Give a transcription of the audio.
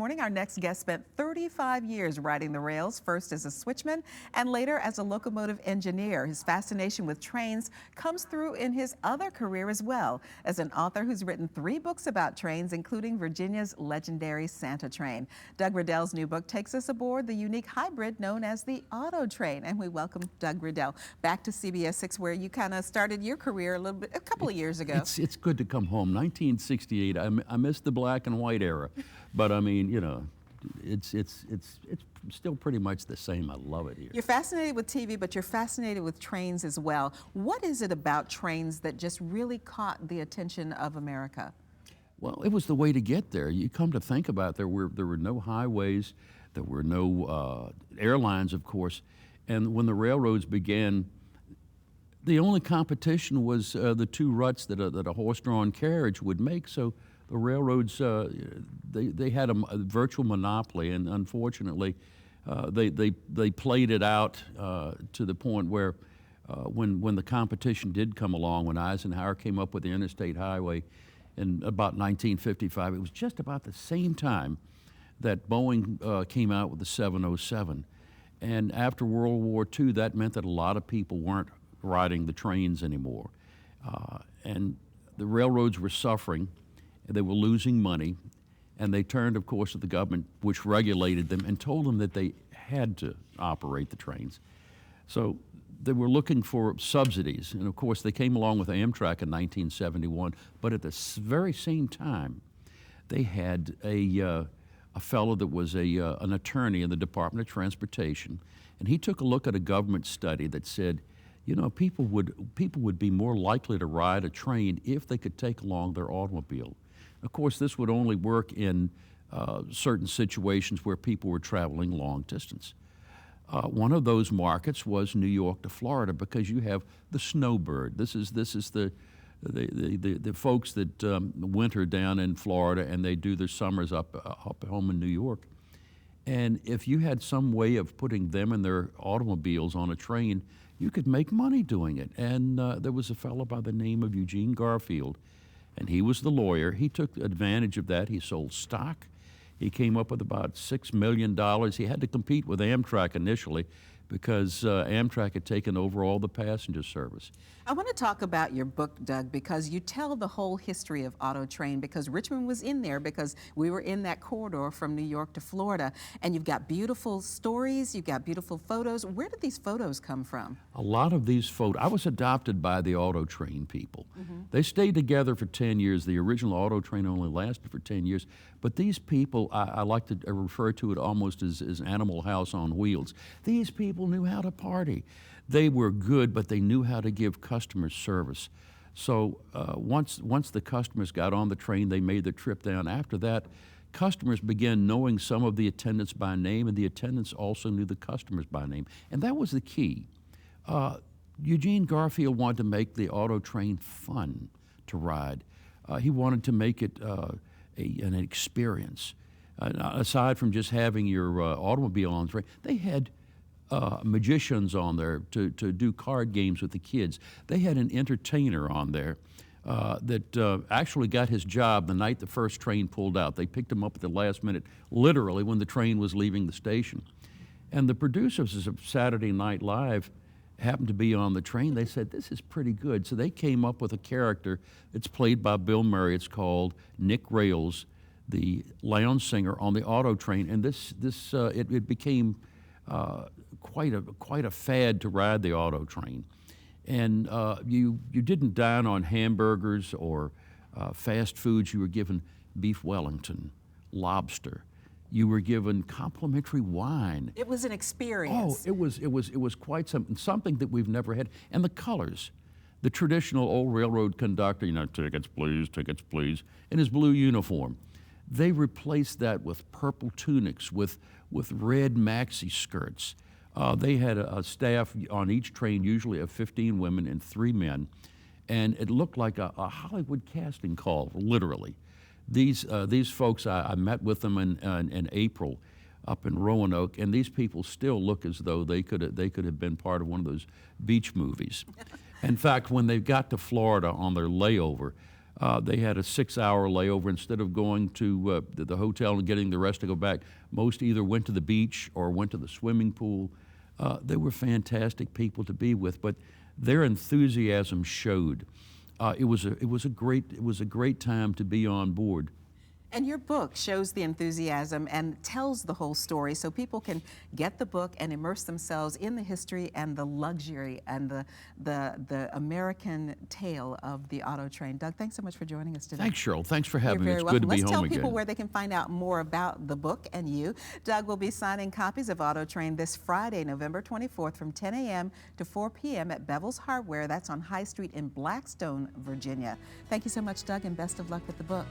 Morning, our next guest spent 35 years riding the rails, first as a switchman and later as a locomotive engineer. His fascination with trains comes through in his other career as well, as an author who's written 3 books about trains, including Virginia's legendary Santa Train. Doug Riddell's new book takes us aboard the unique hybrid known as the Auto Train, and we welcome Doug Riddell back to CBS 6, where you kind of started your career a couple of years ago. It's good to come home. 1968. I missed the black and white era, but I mean, you know, it's still pretty much the same. I love it here. You're fascinated with TV, but you're fascinated with trains as well. What is it about trains that just really caught the attention of America? Well, it was the way to get there. You come to think about it, there were no highways, there were no airlines, of course, and when the railroads began, the only competition was the 2 ruts that a horse-drawn carriage would make. So the railroads, they had a virtual monopoly, and unfortunately, they played it out to the point where when the competition did come along, when Eisenhower came up with the Interstate Highway in about 1955, it was just about the same time that Boeing came out with the 707. And after World War II, that meant that a lot of people weren't riding the trains anymore. And the railroads were suffering. They were losing money, and they turned, of course, to the government, which regulated them and told them that they had to operate the trains. So they were looking for subsidies, and of course they came along with Amtrak in 1971, but at the very same time, they had a fellow that was an attorney in the Department of Transportation, and he took a look at a government study that said, you know, people would be more likely to ride a train if they could take along their automobile. Of course, this would only work in certain situations where people were traveling long distance. One of those markets was New York to Florida, because you have the snowbird. This is the folks that winter down in Florida, and they do their summers up home in New York. And if you had some way of putting them and their automobiles on a train, you could make money doing it. And there was a fellow by the name of Eugene Garfield, and he was the lawyer. He took advantage of that. He sold stock. He came up with about $6 million. He had to compete with Amtrak initially because Amtrak had taken over all the passenger service. I want to talk about your book, Doug, because you tell the whole history of Auto Train, because Richmond was in there because we were in that corridor from New York to Florida, and you've got beautiful stories, you've got beautiful photos. Where did these photos come from? A lot of these photos, I was adopted by the Auto Train people. They stayed together for 10 years. The original Auto Train only lasted for 10 years. But these people, I like to refer to it almost as Animal House on wheels. These people knew how to party. They were good, but they knew how to give customers service. So once the customers got on the train, they made the trip down. After that, customers began knowing some of the attendants by name, and the attendants also knew the customers by name. And that was the key. Eugene Garfield wanted to make the Auto Train fun to ride. He wanted to make it an experience. Aside from just having your automobile on the train, they had magicians on there to do card games with the kids. They had an entertainer on there that actually got his job the night the first train pulled out. They picked him up at the last minute, literally when the train was leaving the station. And the producers of Saturday Night Live happened to be on the train. They said, this is pretty good. So they came up with a character that's played by Bill Murray. It's called Nick Rails, the lounge singer on the Auto Train. And it became quite a fad to ride the Auto Train. And you didn't dine on hamburgers or fast foods. You were given beef Wellington, lobster. You were given complimentary wine. It was an experience. Oh, it was quite something that we've never had. And the colors, the traditional old railroad conductor, you know, tickets please, in his blue uniform. They replaced that with purple tunics, with red maxi skirts. They had a staff on each train, usually of 15 women and 3 men, and it looked like a Hollywood casting call, literally. These folks, I met with them in April up in Roanoke, and these people still look as though they could have been part of one of those beach movies. In fact, when they got to Florida on their layover, They had a 6-hour layover instead of going to the hotel and getting the rest to go back. Most either went to the beach or went to the swimming pool. They were fantastic people to be with, but their enthusiasm showed. It was a great time to be on board. And your book shows the enthusiasm and tells the whole story so people can get the book and immerse themselves in the history and the luxury and the American tale of the auto train. Doug, thanks so much for joining us today. Thanks, Cheryl. Thanks for You're having me. very It's welcome. good to be Let's home tell again. people where they can find out more about the book and you. Doug will be signing copies of Auto Train this Friday, November 24th from 10 a.m. to 4 p.m. at Bevel's Hardware. That's on High Street in Blackstone, Virginia. Thank you so much, Doug, and best of luck with the book.